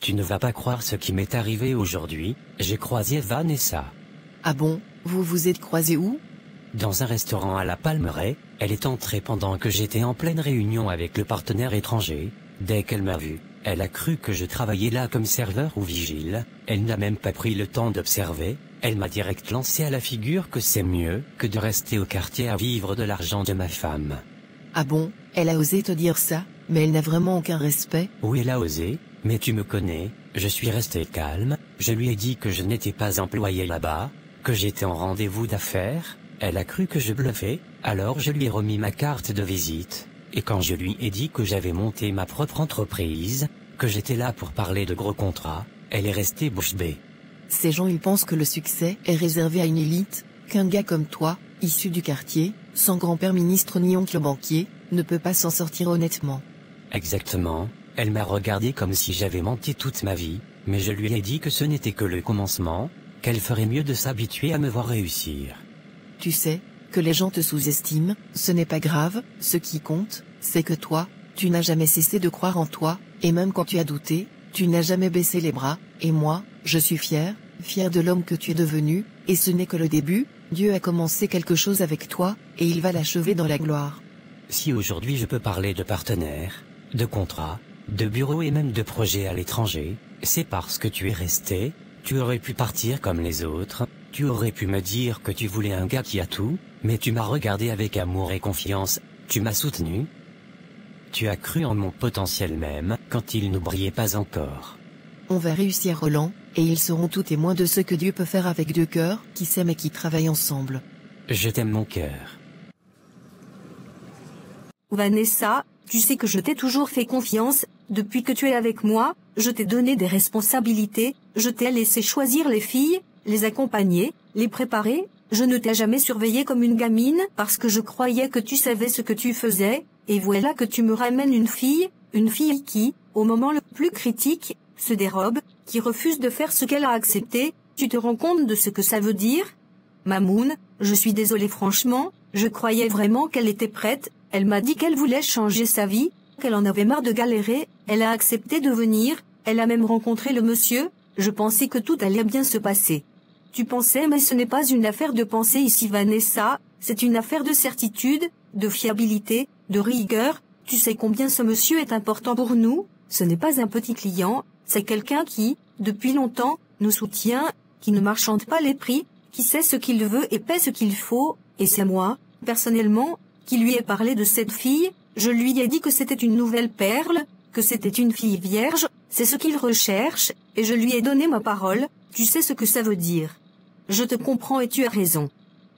Tu ne vas pas croire ce qui m'est arrivé aujourd'hui, j'ai croisé Vanessa. Ah bon, vous vous êtes croisés où? Dans un restaurant à la Palmeraie, elle est entrée pendant que j'étais en pleine réunion avec le partenaire étranger. Dès qu'elle m'a vu, elle a cru que je travaillais là comme serveur ou vigile, elle n'a même pas pris le temps d'observer, elle m'a direct lancé à la figure que c'est mieux que de rester au quartier à vivre de l'argent de ma femme. Ah bon, elle a osé te dire ça, mais elle n'a vraiment aucun respect? Oui, elle a osé, mais tu me connais, je suis resté calme, je lui ai dit que je n'étais pas employé là-bas, que j'étais en rendez-vous d'affaires, elle a cru que je bluffais, alors je lui ai remis ma carte de visite, et quand je lui ai dit que j'avais monté ma propre entreprise, que j'étais là pour parler de gros contrats, elle est restée bouche bée. Ces gens ils pensent que le succès est réservé à une élite, qu'un gars comme toi, issu du quartier, sans grand-père ministre ni oncle banquier, ne peut pas s'en sortir honnêtement. Exactement, elle m'a regardé comme si j'avais menti toute ma vie, mais je lui ai dit que ce n'était que le commencement, qu'elle ferait mieux de s'habituer à me voir réussir. Tu sais, que les gens te sous-estiment, ce n'est pas grave, ce qui compte, c'est que toi, tu n'as jamais cessé de croire en toi, et même quand tu as douté, tu n'as jamais baissé les bras, et moi, je suis fier de l'homme que tu es devenu, et ce n'est que le début, Dieu a commencé quelque chose avec toi, et il va l'achever dans la gloire. Si aujourd'hui je peux parler de partenaires, de contrats, de bureaux et même de projets à l'étranger, c'est parce que tu es resté, tu aurais pu partir comme les autres, tu aurais pu me dire que tu voulais un gars qui a tout, mais tu m'as regardé avec amour et confiance, tu m'as soutenu. Tu as cru en mon potentiel même, quand il ne brillait pas encore. On va réussir Roland, et ils seront tous témoins de ce que Dieu peut faire avec deux cœurs qui s'aiment et qui travaillent ensemble. Je t'aime mon cœur. Vanessa, tu sais que je t'ai toujours fait confiance, depuis que tu es avec moi, je t'ai donné des responsabilités, je t'ai laissé choisir les filles, les accompagner, les préparer, je ne t'ai jamais surveillée comme une gamine parce que je croyais que tu savais ce que tu faisais, et voilà que tu me ramènes une fille qui, au moment le plus critique, se dérobe, qui refuse de faire ce qu'elle a accepté, tu te rends compte de ce que ça veut dire? Mamoun, je suis désolée franchement, je croyais vraiment qu'elle était prête, elle m'a dit qu'elle voulait changer sa vie, qu'elle en avait marre de galérer, elle a accepté de venir, elle a même rencontré le monsieur, je pensais que tout allait bien se passer. Tu pensais mais ce n'est pas une affaire de pensée ici Vanessa, c'est une affaire de certitude, de fiabilité, de rigueur, tu sais combien ce monsieur est important pour nous, ce n'est pas un petit client, c'est quelqu'un qui, depuis longtemps, nous soutient, qui ne marchande pas les prix, qui sait ce qu'il veut et paie ce qu'il faut, et c'est moi, personnellement, qui lui ai parlé de cette fille, je lui ai dit que c'était une nouvelle perle, que c'était une fille vierge, c'est ce qu'il recherche, et je lui ai donné ma parole, tu sais ce que ça veut dire. Je te comprends et tu as raison.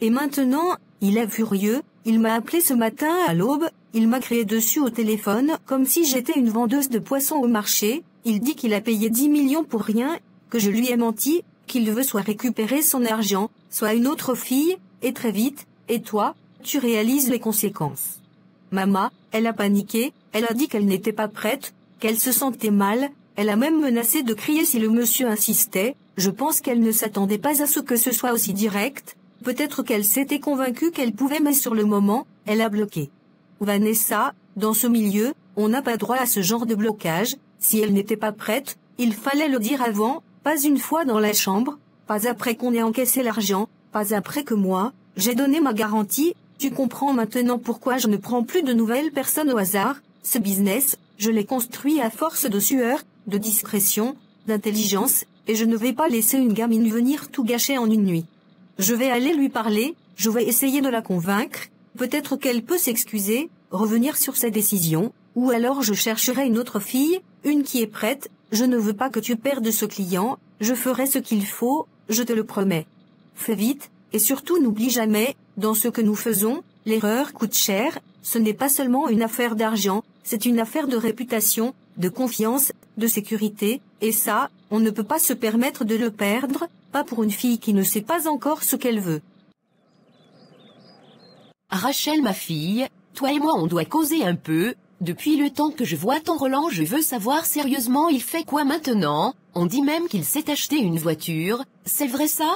Et maintenant, il est furieux, il m'a appelé ce matin à l'aube, il m'a crié dessus au téléphone comme si j'étais une vendeuse de poissons au marché, il dit qu'il a payé 10 millions pour rien, que je lui ai menti, qu'il veut soit récupérer son argent, soit une autre fille, et très vite, et toi, tu réalises les conséquences. Maman, elle a paniqué, elle a dit qu'elle n'était pas prête, qu'elle se sentait mal, elle a même menacé de crier si le monsieur insistait, je pense qu'elle ne s'attendait pas à ce que ce soit aussi direct, peut-être qu'elle s'était convaincue qu'elle pouvait mais sur le moment, elle a bloqué. Vanessa, dans ce milieu, on n'a pas droit à ce genre de blocage, si elle n'était pas prête, il fallait le dire avant, pas une fois dans la chambre, pas après qu'on ait encaissé l'argent, pas après que moi, j'ai donné ma garantie, tu comprends maintenant pourquoi je ne prends plus de nouvelles personnes au hasard, ce business, je l'ai construit à force de sueur, de discrétion, d'intelligence, et je ne vais pas laisser une gamine venir tout gâcher en une nuit. Je vais aller lui parler, je vais essayer de la convaincre, peut-être qu'elle peut s'excuser, revenir sur sa décision, ou alors je chercherai une autre fille, une qui est prête, je ne veux pas que tu perdes ce client, je ferai ce qu'il faut, je te le promets. Fais vite, et surtout n'oublie jamais, dans ce que nous faisons, l'erreur coûte cher, ce n'est pas seulement une affaire d'argent, c'est une affaire de réputation, de confiance, de sécurité, et ça, on ne peut pas se permettre de le perdre, pas pour une fille qui ne sait pas encore ce qu'elle veut. Rachel ma fille, toi et moi on doit causer un peu, depuis le temps que je vois ton Roland je veux savoir sérieusement il fait quoi maintenant, on dit même qu'il s'est acheté une voiture, c'est vrai ça?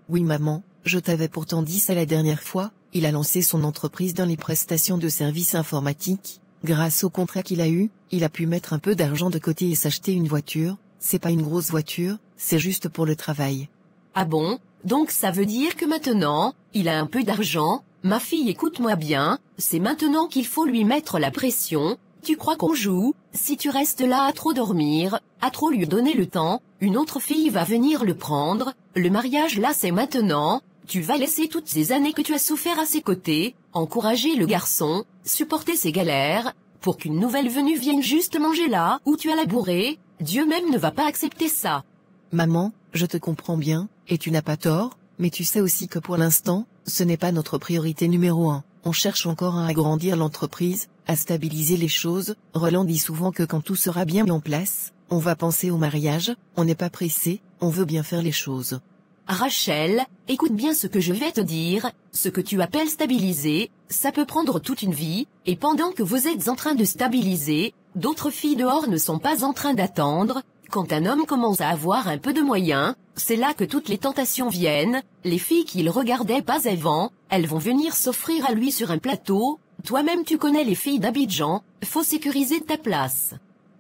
Oui maman, je t'avais pourtant dit ça la dernière fois, il a lancé son entreprise dans les prestations de services informatiques, grâce au contrat qu'il a eu, il a pu mettre un peu d'argent de côté et s'acheter une voiture, c'est pas une grosse voiture, c'est juste pour le travail. Ah bon? Donc ça veut dire que maintenant, il a un peu d'argent? Ma fille, écoute-moi bien, c'est maintenant qu'il faut lui mettre la pression. Tu crois qu'on joue? Si tu restes là à trop dormir, à trop lui donner le temps, une autre fille va venir le prendre. Le mariage là c'est maintenant. Tu vas laisser toutes ces années que tu as souffert à ses côtés, encourager le garçon, supporter ses galères, pour qu'une nouvelle venue vienne juste manger là où tu as labouré. Dieu même ne va pas accepter ça. Maman, je te comprends bien, et tu n'as pas tort, mais tu sais aussi que pour l'instant, ce n'est pas notre priorité numéro 1. On cherche encore à agrandir l'entreprise, à stabiliser les choses. Roland dit souvent que quand tout sera bien mis en place, on va penser au mariage, on n'est pas pressé, on veut bien faire les choses. Rachel, écoute bien ce que je vais te dire, ce que tu appelles stabiliser, ça peut prendre toute une vie, et pendant que vous êtes en train de stabiliser, d'autres filles dehors ne sont pas en train d'attendre. Quand un homme commence à avoir un peu de moyens, c'est là que toutes les tentations viennent. Les filles qu'il regardait pas avant, elles vont venir s'offrir à lui sur un plateau. Toi-même tu connais les filles d'Abidjan, faut sécuriser ta place.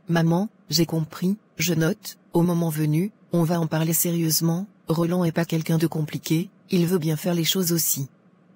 Maman, j'ai compris, je note, au moment venu, on va en parler sérieusement. Roland est pas quelqu'un de compliqué, il veut bien faire les choses aussi.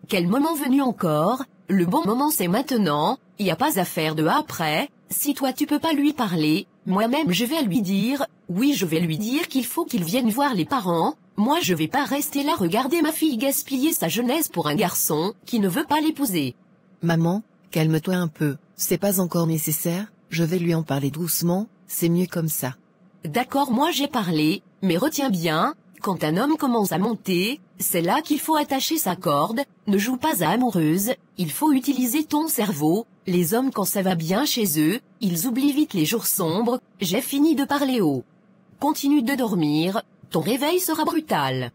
Quel moment venu encore? Le bon moment c'est maintenant, y a pas à faire de après. Si toi tu peux pas lui parler, moi-même je vais lui dire, oui je vais lui dire qu'il faut qu'il vienne voir les parents. Moi je vais pas rester là regarder ma fille gaspiller sa jeunesse pour un garçon qui ne veut pas l'épouser. Maman, calme-toi un peu, c'est pas encore nécessaire, je vais lui en parler doucement, c'est mieux comme ça. D'accord, moi j'ai parlé, mais retiens bien, quand un homme commence à monter, c'est là qu'il faut attacher sa corde, ne joue pas à amoureuse, il faut utiliser ton cerveau. Les hommes quand ça va bien chez eux, ils oublient vite les jours sombres. J'ai fini de parler haut. Continue de dormir, ton réveil sera brutal.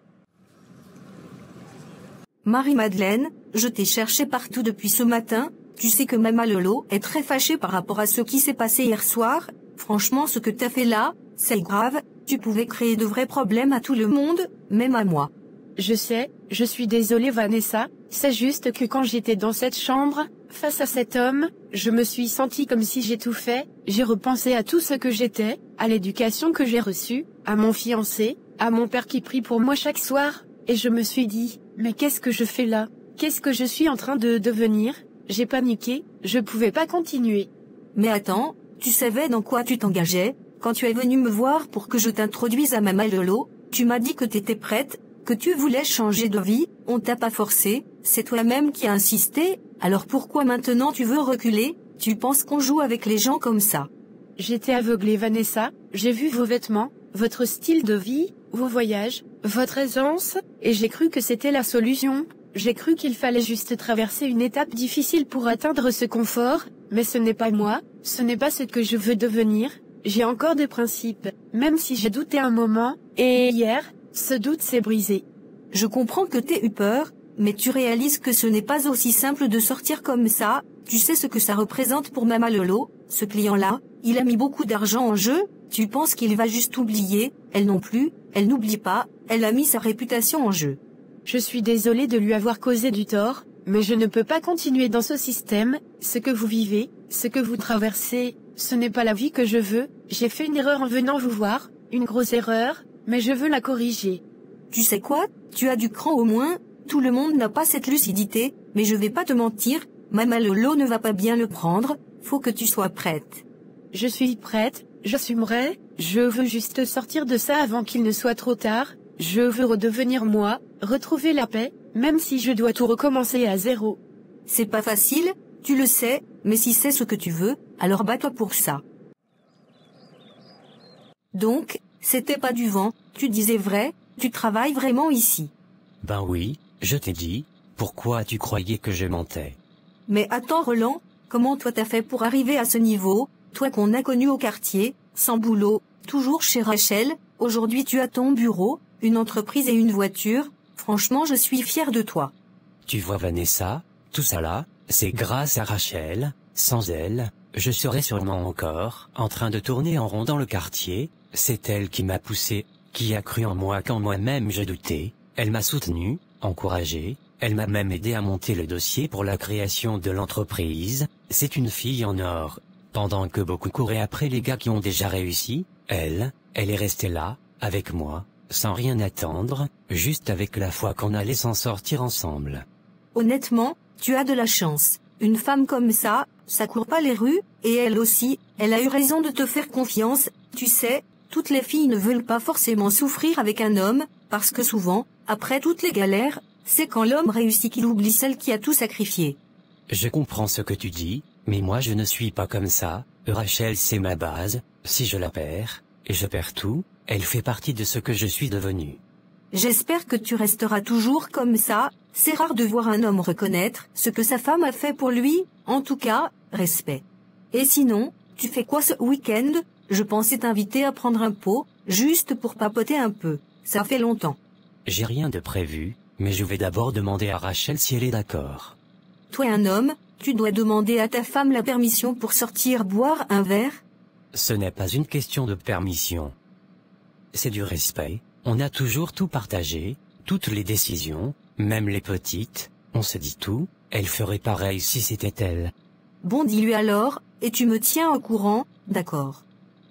Marie-Madeleine, je t'ai cherché partout depuis ce matin. Tu sais que Maman Lolo est très fâchée par rapport à ce qui s'est passé hier soir. Franchement, ce que t'as fait là, c'est grave. Tu pouvais créer de vrais problèmes à tout le monde, même à moi. Je sais, je suis désolée Vanessa, c'est juste que quand j'étais dans cette chambre, face à cet homme, je me suis sentie comme si j'étouffais, j'ai repensé à tout ce que j'étais, à l'éducation que j'ai reçue, à mon fiancé, à mon père qui prie pour moi chaque soir, et je me suis dit, mais qu'est-ce que je fais là? Qu'est-ce que je suis en train de devenir? J'ai paniqué, je pouvais pas continuer. Mais attends, tu savais dans quoi tu t'engageais? Quand tu es venu me voir pour que je t'introduise à Maman Lolo, tu m'as dit que t'étais prête, que tu voulais changer de vie, on t'a pas forcé, c'est toi-même qui as insisté, alors pourquoi maintenant tu veux reculer? Tu penses qu'on joue avec les gens comme ça? J'étais aveuglée Vanessa, j'ai vu vos vêtements, votre style de vie, vos voyages, votre aisance, et j'ai cru que c'était la solution. J'ai cru qu'il fallait juste traverser une étape difficile pour atteindre ce confort, mais ce n'est pas moi, ce n'est pas ce que je veux devenir. J'ai encore des principes, même si j'ai douté un moment, et hier, ce doute s'est brisé. Je comprends que t'aies eu peur, mais tu réalises que ce n'est pas aussi simple de sortir comme ça. Tu sais ce que ça représente pour Maman Lolo, ce client-là, il a mis beaucoup d'argent en jeu, tu penses qu'il va juste oublier, elle non plus, elle n'oublie pas, elle a mis sa réputation en jeu. Je suis désolée de lui avoir causé du tort, mais je ne peux pas continuer dans ce système, ce que vous vivez, ce que vous traversez, ce n'est pas la vie que je veux, j'ai fait une erreur en venant vous voir, une grosse erreur, mais je veux la corriger. Tu sais quoi, tu as du cran au moins, tout le monde n'a pas cette lucidité, mais je vais pas te mentir, Maman Lolo ne va pas bien le prendre, faut que tu sois prête. Je suis prête, j'assumerai, je veux juste sortir de ça avant qu'il ne soit trop tard, je veux redevenir moi, retrouver la paix, même si je dois tout recommencer à zéro. C'est pas facile, tu le sais, mais si c'est ce que tu veux, alors bats-toi pour ça. Donc, c'était pas du vent, tu disais vrai, tu travailles vraiment ici. Ben oui, je t'ai dit, pourquoi tu croyais que je mentais? Mais attends Roland, comment toi t'as fait pour arriver à ce niveau, toi qu'on a connu au quartier, sans boulot, toujours chez Rachel, aujourd'hui tu as ton bureau, une entreprise et une voiture, franchement je suis fière de toi. Tu vois Vanessa, tout ça là, c'est grâce à Rachel, sans elle, je serais sûrement encore en train de tourner en rond dans le quartier, c'est elle qui m'a poussé, qui a cru en moi quand moi-même je doutais, elle m'a soutenu, encouragé, elle m'a même aidé à monter le dossier pour la création de l'entreprise, c'est une fille en or. Pendant que beaucoup couraient après les gars qui ont déjà réussi, elle Elle est restée là, avec moi, sans rien attendre, juste avec la foi qu'on allait s'en sortir ensemble. Honnêtement, tu as de la chance. Une femme comme ça court pas les rues, et elle aussi, elle a eu raison de te faire confiance. Tu sais, toutes les filles ne veulent pas forcément souffrir avec un homme, parce que souvent, après toutes les galères, c'est quand l'homme réussit qu'il oublie celle qui a tout sacrifié. Je comprends ce que tu dis, mais moi je ne suis pas comme ça. Rachel c'est ma base, si je la perds, et je perds tout, elle fait partie de ce que je suis devenu. J'espère que tu resteras toujours comme ça. C'est rare de voir un homme reconnaître ce que sa femme a fait pour lui. En tout cas, respect. Et sinon, tu fais quoi ce week-end? Je pensais t'inviter à prendre un pot, juste pour papoter un peu. Ça fait longtemps. J'ai rien de prévu, mais je vais d'abord demander à Rachel si elle est d'accord. Toi un homme, tu dois demander à ta femme la permission pour sortir boire un verre? Ce n'est pas une question de permission. C'est du respect. On a toujours tout partagé, toutes les décisions, même les petites, on se dit tout, elle ferait pareil si c'était elle. Bon, dis-lui alors, et tu me tiens au courant, d'accord?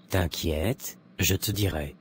T'inquiète, je te dirai.